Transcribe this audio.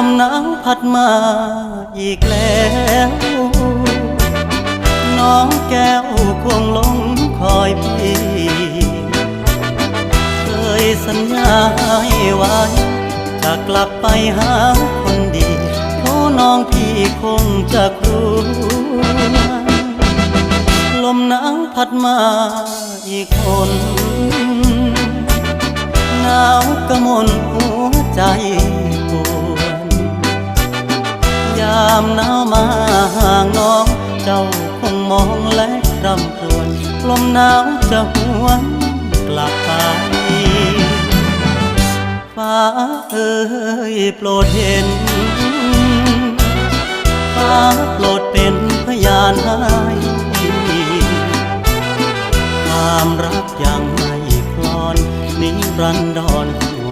มหนาวพัดมาอีกแล้วน้องแก้วคงหลงคอยพี่เคยสัญญาให้ไว้จะกลับไปหาคนดีเพราะน้องพี่คงจะกลัวลมหนาวพัดมาอีกคนหนาวกระมนหัวใจปวดยามหนาวมาห่างน้องเจ้าคงมองและรำครวญลมหนาวจะหวนกลับไปฟ้าเอ่ยโปรดเห็นฟ้าโปรดเป็นพยานให้ความรักยังไม่คลอนนิรันดร